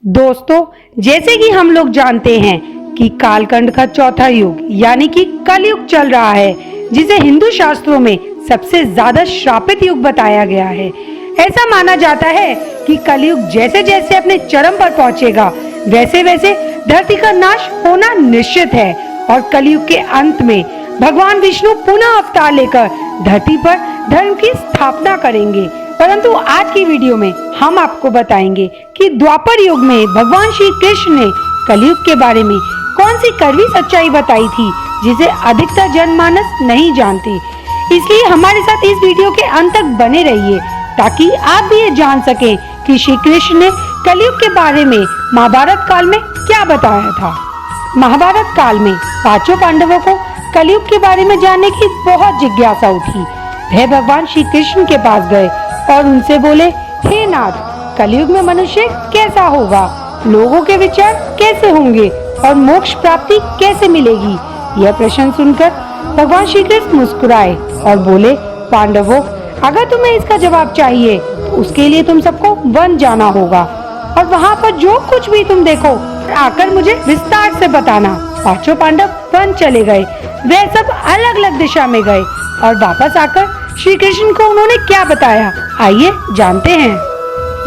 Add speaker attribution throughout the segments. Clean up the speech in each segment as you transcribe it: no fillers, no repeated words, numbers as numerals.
Speaker 1: दोस्तों, जैसे कि हम लोग जानते हैं कि कालखंड का चौथा युग यानी कि कलयुग चल रहा है, जिसे हिंदू शास्त्रों में सबसे ज्यादा श्रापित युग बताया गया है। ऐसा माना जाता है कि कलयुग जैसे जैसे अपने चरम पर पहुंचेगा, वैसे वैसे धरती का नाश होना निश्चित है और कलयुग के अंत में भगवान विष्णु पुनः अवतार लेकर धरती पर धर्म की स्थापना करेंगे। परंतु आज की वीडियो में हम आपको बताएंगे कि द्वापर युग में भगवान श्री कृष्ण ने कलयुग के बारे में कौन सी कड़वी सच्चाई बताई थी, जिसे अधिकतर जनमानस नहीं जानते। इसलिए हमारे साथ इस वीडियो के अंत तक बने रहिए ताकि आप भी ये जान सकें कि श्री कृष्ण ने कलयुग के बारे में महाभारत काल में क्या बताया था। महाभारत काल में पांचों पांडवों को कलयुग के बारे में जानने की बहुत जिज्ञासा उठी। वह भगवान श्री कृष्ण के पास गए और उनसे बोले, हे नाथ, कलयुग में मनुष्य कैसा होगा, लोगों के विचार कैसे होंगे और मोक्ष प्राप्ति कैसे मिलेगी। यह प्रश्न सुनकर भगवान श्री कृष्ण मुस्कुराए और बोले, पांडवों, अगर तुम्हें इसका जवाब चाहिए तो उसके लिए तुम सबको वन जाना होगा और वहाँ पर जो कुछ भी तुम देखो आकर मुझे विस्तार से बताना। पांचों पांडव वन चले गए। वे सब अलग अलग दिशा में गए और वापस आकर श्री कृष्ण को उन्होंने क्या बताया, आइए जानते हैं।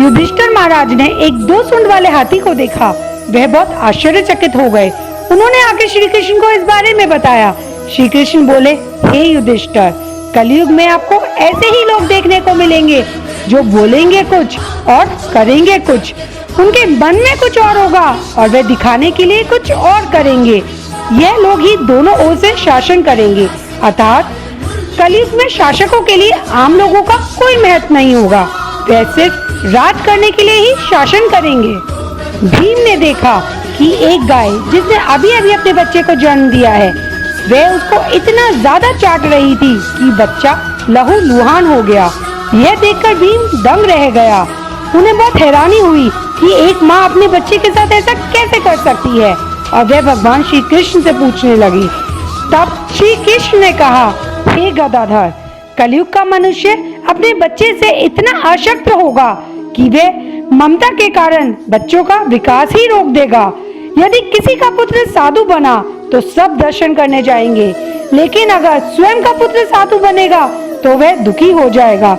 Speaker 1: युधिष्ठिर महाराज ने एक 2 सूंड वाले हाथी को देखा। वह बहुत आश्चर्यचकित हो गए। उन्होंने आके श्री कृष्ण को इस बारे में बताया। श्री कृष्ण बोले, हे युधिष्ठिर, कलयुग में आपको ऐसे ही लोग देखने को मिलेंगे जो बोलेंगे कुछ और करेंगे कुछ। उनके मन में कुछ और होगा और वे दिखाने के लिए कुछ और करेंगे। यह लोग ही दोनों ओर से शासन करेंगे, अर्थात कलयुग में शासकों के लिए आम लोगों का कोई महत्व नहीं होगा। वे सिर्फ राज करने के लिए ही शासन करेंगे। भीम ने देखा कि एक गाय जिसने अभी अभी अपने बच्चे को जन्म दिया है, वह उसको इतना ज्यादा चाट रही थी कि बच्चा लहूलुहान हो गया। यह देखकर भीम दंग रह गया। उन्हें बहुत हैरानी हुई कि एक माँ अपने बच्चे के साथ ऐसा कैसे कर सकती है और वह भगवान श्री कृष्ण से पूछने लगी। तब श्री कृष्ण ने कहा, हे गदाधर, कलयुग का मनुष्य अपने बच्चे से इतना आसक्त होगा कि वे ममता के कारण बच्चों का विकास ही रोक देगा। यदि किसी का पुत्र साधु बना तो सब दर्शन करने जाएंगे, लेकिन अगर स्वयं का पुत्र साधु बनेगा तो वह दुखी हो जाएगा,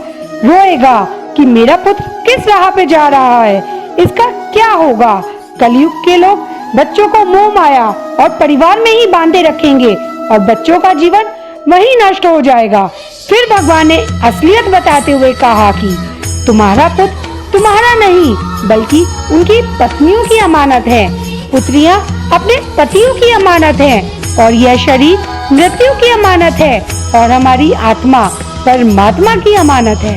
Speaker 1: रोएगा कि मेरा पुत्र किस राह पे जा रहा है, इसका क्या होगा। कलयुग के लोग बच्चों को मोह माया और परिवार में ही बांधे रखेंगे और बच्चों का जीवन वही नष्ट हो जाएगा। फिर भगवान ने असलियत बताते हुए कहा कि तुम्हारा पुत्र तुम्हारा नहीं बल्कि उनकी पत्नियों की अमानत है। पुत्रियां अपने पतियों की अमानत है और यह शरीर मृत्यु की अमानत है और हमारी आत्मा परमात्मा की अमानत है।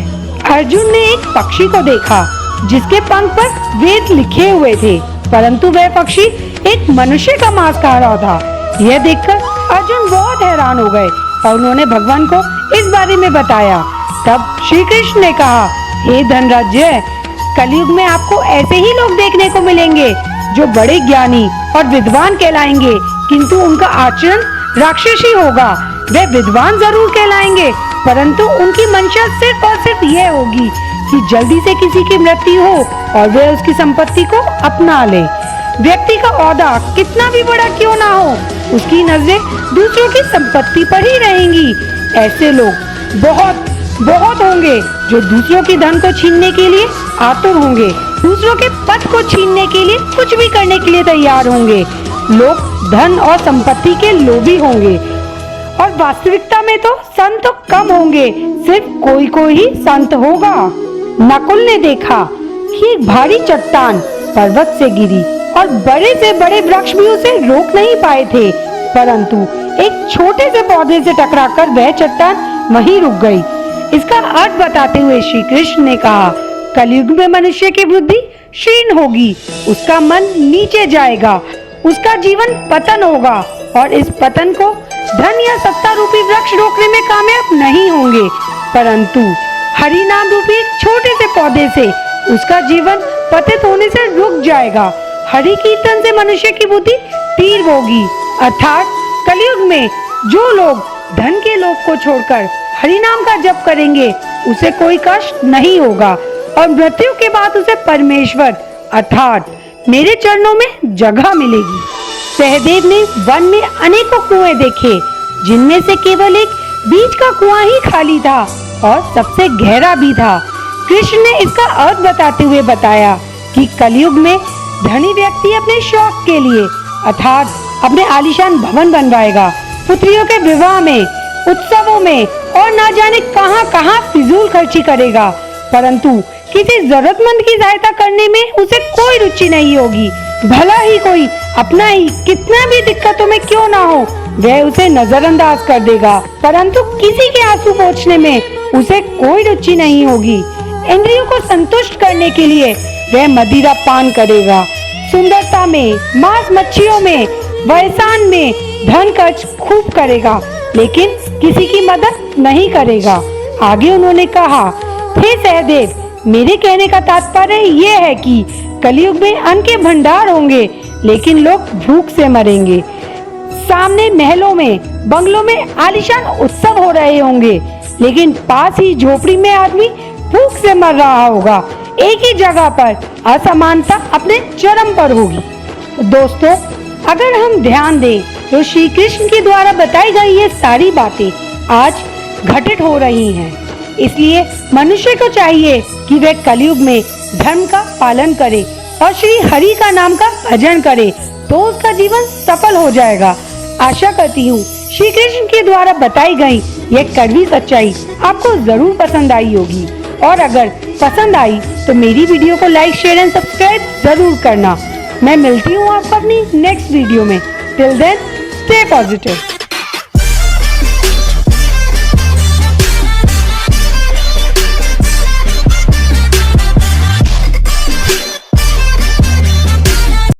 Speaker 1: अर्जुन ने एक पक्षी को देखा जिसके पंख पर वेद लिखे हुए थे, परंतु वह पक्षी एक मनुष्य का मांस खा रहा था। यह देखकर अर्जुन बहुत हैरान हो गए और उन्होंने भगवान को इस बारे में बताया। तब श्री कृष्ण ने कहा, हे धनराज्य, कलयुग में आपको ऐसे ही लोग देखने को मिलेंगे जो बड़े ज्ञानी और विद्वान कहलाएंगे, किंतु उनका आचरण राक्षसी होगा। वे विद्वान जरूर कहलाएंगे, परंतु उनकी मंशा सिर्फ और सिर्फ यह होगी कि जल्दी से किसी की मृत्यु हो और वे उसकी संपत्ति को अपना ले। व्यक्ति का ओहदा कितना भी बड़ा क्यों ना हो, उसकी नजरें दूसरों की संपत्ति पर ही रहेंगी। ऐसे लोग बहुत बहुत होंगे जो दूसरों की धन को छीनने के लिए आतुर होंगे, दूसरों के पद को छीनने के लिए कुछ भी करने के लिए तैयार होंगे। लोग धन और संपत्ति के लोभी होंगे और वास्तविकता में तो संत कम होंगे, सिर्फ कोई कोई ही संत होगा। नकुल ने देखा कि एक भारी चट्टान पर्वत से गिरी और बड़े से बड़े वृक्ष भी उसे रोक नहीं पाए थे, परंतु एक छोटे से पौधे से टकराकर वह चट्टान वहीं रुक गई। इसका अर्थ बताते हुए श्री कृष्ण ने कहा, कलयुग में मनुष्य की बुद्धि क्षीण होगी, उसका मन नीचे जाएगा, उसका जीवन पतन होगा और इस पतन को धन या सत्ता रूपी वृक्ष रोकने में कामयाब नहीं होंगे, परंतु हरि नाम रूपी एक छोटे से पौधे से उसका जीवन पतित होने से रुक जाएगा। हरि कीर्तन से मनुष्य की बुद्धि तीव्र होगी, अर्थात कलयुग में जो लोग धन के लोभ को छोड़कर हरि नाम का जप करेंगे उसे कोई कष्ट नहीं होगा और मृत्यु के बाद उसे परमेश्वर अर्थात मेरे चरणों में जगह मिलेगी। सहदेव ने वन में अनेकों कुएं देखे, जिनमें से केवल एक बीच का कुआं ही खाली था और सबसे गहरा भी था। कृष्ण ने इसका अर्थ बताते हुए बताया कि कलयुग में धनी व्यक्ति अपने शौक के लिए अर्थात अपने आलीशान भवन बनवाएगा, पुत्रियों के विवाह में, उत्सवों में और ना जाने कहां कहां फिजूल खर्ची करेगा, परंतु किसी जरूरतमंद की सहायता करने में उसे कोई रुचि नहीं होगी। भला ही कोई अपना ही कितना भी दिक्कतों में क्यों ना हो, वह उसे नजरअंदाज कर देगा, परंतु किसी के आंसू पोंछने में उसे कोई रुचि नहीं होगी। इंद्रियों को संतुष्ट करने के लिए वह मदिरा पान करेगा, सुंदरता में, मांस मच्छियों में, व्यसन में धन खर्च खूब करेगा, लेकिन किसी की मदद नहीं करेगा। आगे उन्होंने कहा, हे सहदेव, मेरे कहने का तात्पर्य यह है कि कलयुग में अन्न के भंडार होंगे, लेकिन लोग भूख से मरेंगे। सामने महलों में, बंगलों में आलीशान उत्सव हो रहे होंगे, लेकिन पास ही झोपड़ी में आदमी भूख से मर रहा होगा। एक ही जगह पर असमानता अपने चरम पर होगी। दोस्तों, अगर हम ध्यान दें तो श्री कृष्ण के द्वारा बताई गई ये सारी बातें आज घटित हो रही हैं। इसलिए मनुष्य को चाहिए कि वह कलयुग में धर्म का पालन करे और श्री हरि का नाम का भजन करे, तो उसका जीवन सफल हो जाएगा। आशा करती हूँ श्री कृष्ण के द्वारा बताई गई यह कड़वी सच्चाई आपको जरूर पसंद आई होगी, और अगर पसंद आई तो मेरी वीडियो को लाइक, शेयर एंड सब्सक्राइब जरूर करना। मैं मिलती हूँ आपको अपनी नेक्स्ट वीडियो में। Till then, stay positive.